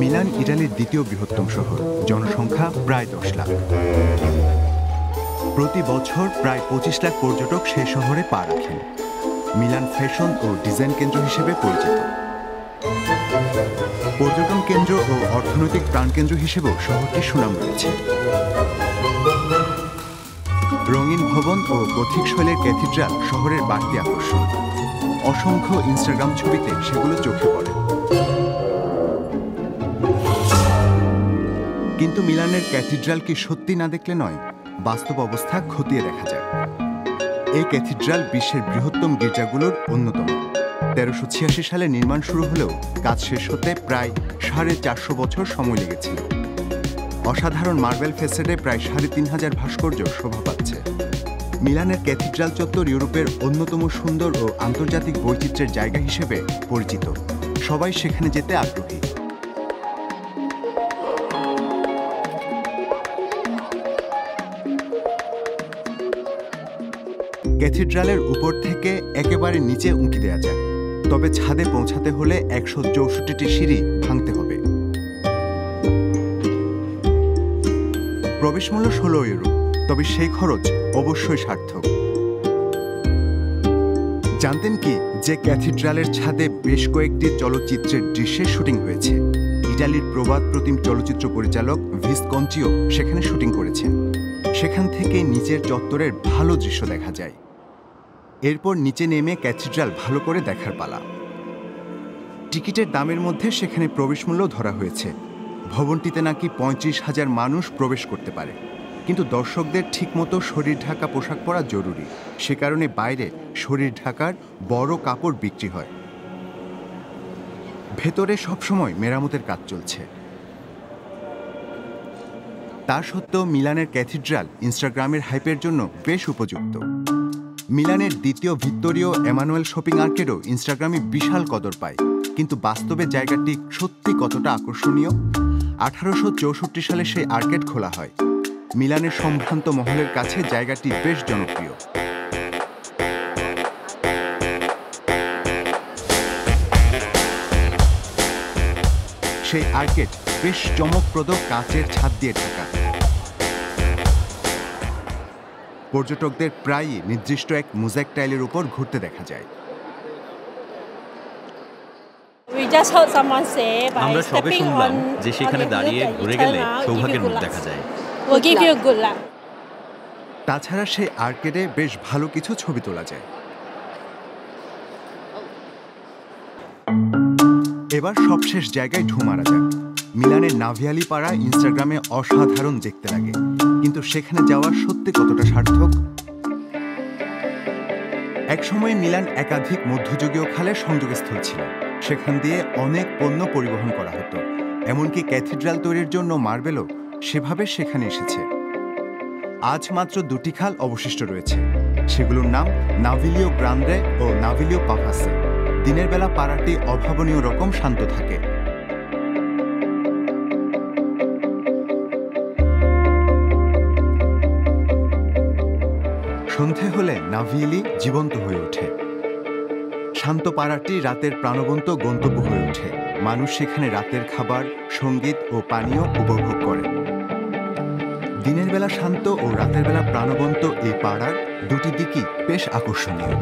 Milan ইটালির দ্বিতীয় বৃহত্তম শহর, জনসংখ্যা প্রায় 10 লাখ। প্রতি বছর প্রায় 25 লাখ পর্যটক সেই শহরে পা রাখেন। মিলান ফ্যাশন ও ডিজাইন কেন্দ্র হিসেবে পরিচিত। পর্যটন কেন্দ্র ও অর্থনৈতিক প্রাণকেন্দ্র হিসেবেও শহরটির সুনাম রয়েছে। রঙিন ভবন ও গথিক শৈলীর ক্যাথিড্রাল শহরের বাড়তি আকর্ষণ। অসংখ্য ইনস্টাগ্রাম ছবিতে সেগুলো চোখে পড়ে। কিন্তু মিলানের ক্যাথিড্রাল কি সত্যি না দেখলে নয়, বাস্তব অবস্থা খতিয়ে দেখা যায়। এই ক্যাথিড্রাল বিশ্বের বৃহত্তম গির্জাগুলোর অন্যতম। 1386 সালে নির্মাণ শুরু হলেও কাজ শেষ হতে প্রায় 450 বছর সময় লেগেছিল। অসাধারণ মার্বেল ফেসেডে প্রায় 3500 ভাস্কর্য শোভা পাচ্ছে। মিলানের ক্যাথিড্রাল চত্বর ইউরোপের অন্যতম সুন্দর ও আন্তর্জাতিক বৈচিত্র্যের জায়গা হিসেবে পরিচিত। সবাই সেখানে যেতে আগ্রহী। ক্যাথিড্রালের উপর থেকে একেবারে নিচে উঁকি দেওয়া যায়, তবে ছাদে পৌঁছাতে হলে 164টি সিঁড়ি ভাঙতে হবে। প্রবেশ মূল্য 16 ইউরো, তবে সেই খরচ অবশ্যই সার্থক। জানতেন কি যে ক্যাথিড্রালের ছাদে বেশ কয়েকটি চলচ্চিত্রের দৃশ্যের শুটিং হয়েছে? ইটালির প্রবাদ প্রতিম চলচ্চিত্র পরিচালক ভিসকন্চিও সেখানে শুটিং করেছেন। সেখান থেকে নিচের চত্বরের ভালো দৃশ্য দেখা যায়। এরপর নিচে নেমে ক্যাথিড্রাল ভালো করে দেখার পালা। টিকিটের দামের মধ্যে সেখানে প্রবেশ মূল্য ধরা হয়েছে। ভবনটিতে নাকি 35,000 মানুষ প্রবেশ করতে পারে, কিন্তু দর্শকদের ঠিকমতো শরীর ঢাকা পোশাক পরা জরুরি। সে কারণে বাইরে শরীর ঢাকার বড় কাপড় বিক্রি হয়। ভেতরে সবসময় মেরামতের কাজ চলছে। তা সত্ত্বেও মিলানের ক্যাথিড্রাল ইনস্টাগ্রামের হাইপের জন্য বেশ উপযুক্ত। মিলানের দ্বিতীয় ভিক্টোরিও এমানুয়েল শপিং আর্কেডও ইনস্টাগ্রামে বিশাল কদর পায়, কিন্তু বাস্তবে জায়গাটি সত্যি কতটা আকর্ষণীয়? 1864 সালে সেই আর্কেড খোলা হয়। মিলানের সম্ভ্রান্ত মহলের কাছে জায়গাটি বেশ জনপ্রিয়। সেই আর্কেড বেশ চমকপ্রদ কাচের ছাদ দিয়ে ঢাকা। পর্যটকদের প্রায়ই নির্দিষ্ট এক মোজাইক টাইলের উপর ঘুরতে দেখা যায়। আমরা সবে শুনলাম যে সেখানে দাঁড়িয়ে ঘুরে গেলে সৌভাগ্যের মুখ দেখা যায়। তাছাড়া সেই আর্কেডে বেশ ভালো কিছু ছবি তোলা যায়। এবার সবশেষ জায়গায় ঢু মারা যাক। মিলানের নাভিয়ালি পাড়া ইনস্টাগ্রামে অসাধারণ দেখতে লাগে, কিন্তু সেখানে যাওয়া সত্যি কতটা সার্থক? একসময় মিলান একাধিক মধ্যযুগীয় খালের সংযোগস্থল ছিল। সেখান দিয়ে অনেক পণ্য পরিবহন করা হতো। এমনকি ক্যাথিড্রাল তৈরির জন্য মার্বেলও সেভাবে সেখানে এসেছে। আজ মাত্র 2টি খাল অবশিষ্ট রয়েছে। সেগুলোর নাম নাভিলিও গ্রান্ডে ও নাভিলিও পাফাসে। দিনের বেলা পাড়াটি অভাবনীয় রকম শান্ত থাকে। সন্ধে হলে নাভিলি জীবন্ত হয়ে ওঠে। শান্ত পাড়াটি রাতের প্রাণবন্ত গন্তব্য হয়ে ওঠে। মানুষ সেখানে রাতের খাবার, সঙ্গীত ও পানীয় উপভোগ করে। দিনের বেলা শান্ত ও রাতের বেলা প্রাণবন্ত এই পাড়ার দুটি দিকই বেশ আকর্ষণীয়।